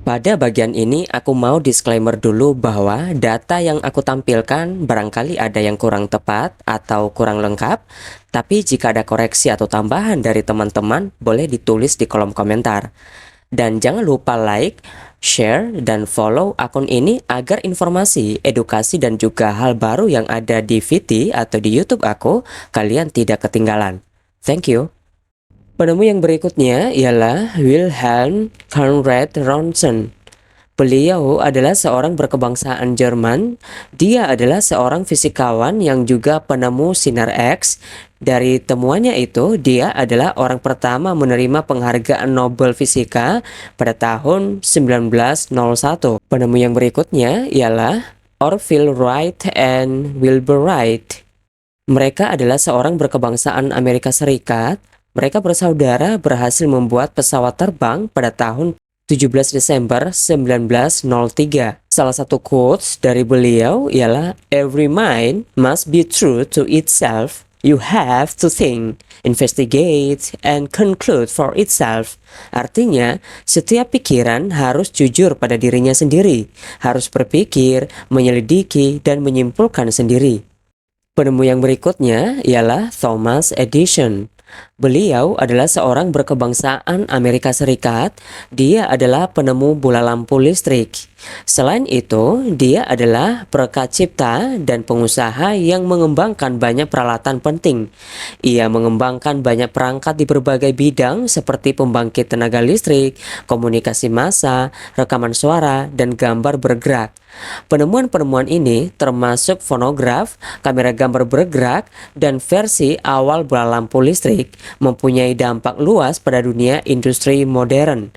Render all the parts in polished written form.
Pada bagian ini aku mau disclaimer dulu bahwa data yang aku tampilkan barangkali ada yang kurang tepat atau kurang lengkap, tapi jika ada koreksi atau tambahan dari teman-teman boleh ditulis di kolom komentar. Dan jangan lupa like, share, dan follow akun ini agar informasi, edukasi, dan juga hal baru yang ada di VT atau di YouTube aku kalian tidak ketinggalan. Thank you. Penemu yang berikutnya ialah Wilhelm Conrad Rontgen. Beliau adalah seorang berkebangsaan Jerman. Dia adalah seorang fisikawan yang juga penemu sinar X. Dari temuannya itu, dia adalah orang pertama menerima penghargaan Nobel Fisika pada tahun 1901. Penemu yang berikutnya ialah Orville Wright and Wilbur Wright. Mereka adalah seorang berkebangsaan Amerika Serikat. Mereka bersaudara berhasil membuat pesawat terbang pada tahun 17 Desember 1903. Salah satu quotes dari beliau ialah "Every mind must be true to itself. You have to think, investigate, and conclude for itself." Artinya, setiap pikiran harus jujur pada dirinya sendiri, harus berpikir, menyelidiki, dan menyimpulkan sendiri. Penemu yang berikutnya ialah Thomas Edison. Beliau adalah seorang berkebangsaan Amerika Serikat. Dia adalah penemu bola lampu listrik. Selain itu, dia adalah prakacipta dan pengusaha yang mengembangkan banyak peralatan penting. Ia mengembangkan banyak perangkat di berbagai bidang seperti pembangkit tenaga listrik, komunikasi massa, rekaman suara, dan gambar bergerak. Penemuan-penemuan ini termasuk fonograf, kamera gambar bergerak, dan versi awal bola lampu listrik, mempunyai dampak luas pada dunia industri modern.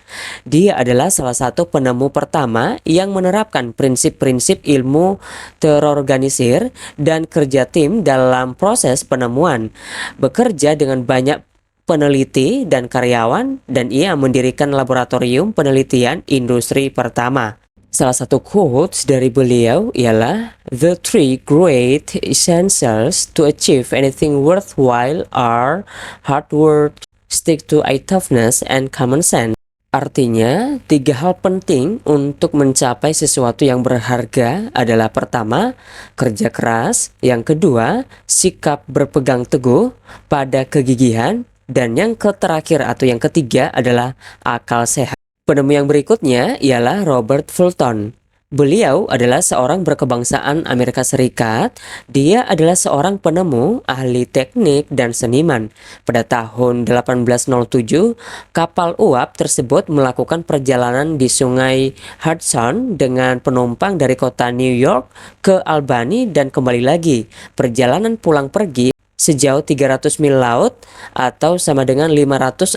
Dia adalah salah satu penemu pertama yang menerapkan prinsip-prinsip ilmu terorganisir dan kerja tim dalam proses penemuan, bekerja dengan banyak peneliti dan karyawan, dan ia mendirikan laboratorium penelitian industri pertama. Salah satu quotes dari beliau ialah "The three great essentials to achieve anything worthwhile are hard work, stick to toughness, and common sense." Artinya, 3 hal penting untuk mencapai sesuatu yang berharga adalah pertama, kerja keras, yang kedua, sikap berpegang teguh pada kegigihan, dan yang terakhir atau yang ketiga adalah akal sehat. Penemu yang berikutnya ialah Robert Fulton. Beliau adalah seorang berkebangsaan Amerika Serikat. Dia adalah seorang penemu, ahli teknik, dan seniman. Pada tahun 1807, kapal uap tersebut melakukan perjalanan di sungai Hudson dengan penumpang dari kota New York ke Albany dan kembali lagi. Perjalanan pulang pergi sejauh 300 mil laut atau sama dengan 560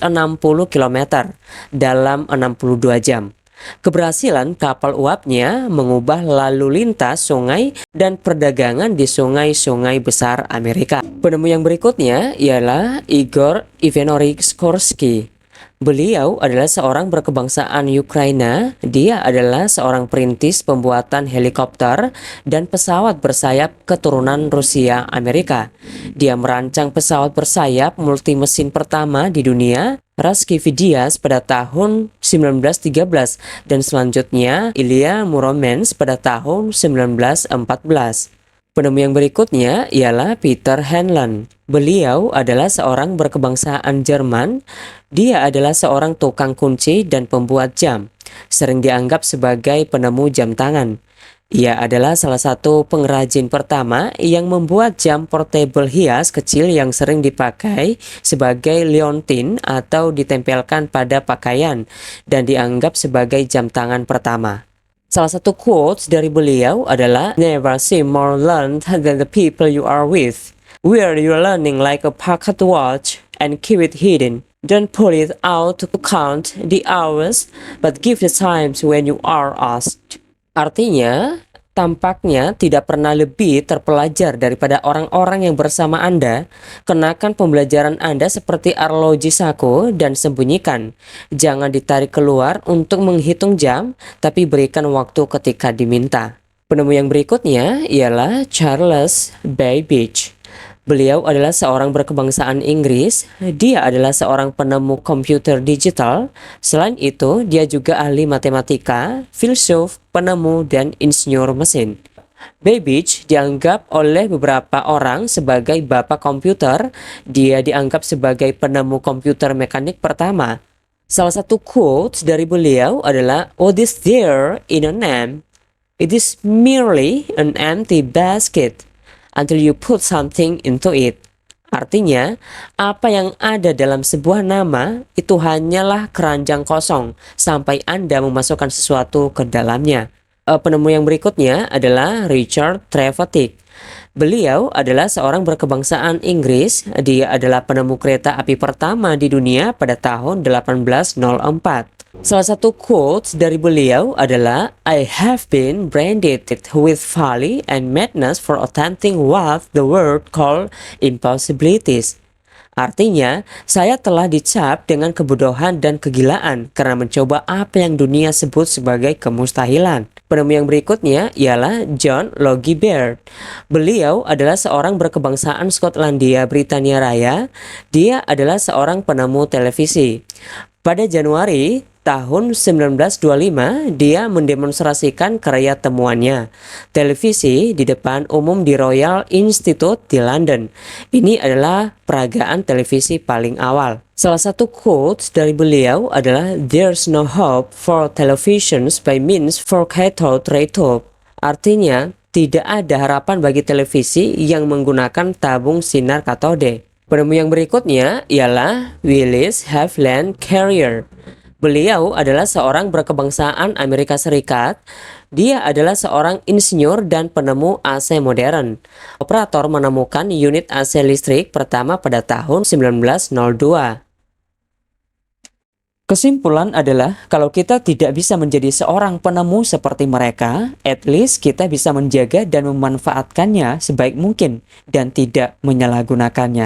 km dalam 62 jam. Keberhasilan kapal uapnya mengubah lalu lintas sungai dan perdagangan di sungai-sungai besar Amerika. Penemu yang berikutnya ialah Igor Ivanovich Skorsky. Beliau adalah seorang berkebangsaan Ukraina. Dia adalah seorang perintis pembuatan helikopter dan pesawat bersayap keturunan Rusia Amerika. Dia merancang pesawat bersayap multimesin pertama di dunia, Raskividias pada tahun 1913, dan selanjutnya Ilya Muromets pada tahun 1914. Penemu yang berikutnya ialah Peter Hanlon. Beliau adalah seorang berkebangsaan Jerman. Dia adalah seorang tukang kunci dan pembuat jam, sering dianggap sebagai penemu jam tangan. Ia adalah salah satu pengrajin pertama yang membuat jam portable hias kecil yang sering dipakai sebagai liontin atau ditempelkan pada pakaian dan dianggap sebagai jam tangan pertama. Salah satu quotes dari beliau adalah "Never seem more learned than the people you are with. Wear your learning like a pocket watch and keep it hidden. Don't pull it out to count the hours, but give the times when you are asked." Artinya, tampaknya tidak pernah lebih terpelajar daripada orang-orang yang bersama Anda. Kenakan pembelajaran Anda seperti arloji saku dan sembunyikan. Jangan ditarik keluar untuk menghitung jam, tapi berikan waktu ketika diminta. Penemu yang berikutnya ialah Charles Babbage. Beliau adalah seorang berkebangsaan Inggris. Dia adalah seorang penemu komputer digital. Selain itu, dia juga ahli matematika, filsuf, penemu, dan insinyur mesin. Babbage dianggap oleh beberapa orang sebagai bapak komputer. Dia dianggap sebagai penemu komputer mekanik pertama. Salah satu quotes dari beliau adalah, "What is there in a name? It is merely an empty basket until you put something into it." Artinya, apa yang ada dalam sebuah nama itu hanyalah keranjang kosong sampai Anda memasukkan sesuatu ke dalamnya. Penemu yang berikutnya adalah Richard Trevithick. Beliau adalah seorang berkebangsaan Inggris. Dia adalah penemu kereta api pertama di dunia pada tahun 1804. Salah satu quotes dari beliau adalah, "I have been branded with folly and madness for attempting what the world call impossibilities." Artinya, saya telah dicap dengan kebodohan dan kegilaan karena mencoba apa yang dunia sebut sebagai kemustahilan. Penemu yang berikutnya ialah John Logie Baird. Beliau adalah seorang berkebangsaan Skotlandia Britania Raya. Dia adalah seorang penemu televisi. Pada Januari tahun 1925, dia mendemonstrasikan karya temuannya, televisi di depan umum di Royal Institute di London. Ini adalah peragaan televisi paling awal. Salah satu quotes dari beliau adalah, "There's no hope for televisions by means for cathode ray tube." Artinya, tidak ada harapan bagi televisi yang menggunakan tabung sinar katode. Penemu yang berikutnya ialah Willis Haviland Carrier. Beliau adalah seorang berkebangsaan Amerika Serikat. Dia adalah seorang insinyur dan penemu AC modern. Operator menemukan unit AC listrik pertama pada tahun 1902. Kesimpulan adalah, kalau kita tidak bisa menjadi seorang penemu seperti mereka, at least kita bisa menjaga dan memanfaatkannya sebaik mungkin dan tidak menyalahgunakannya.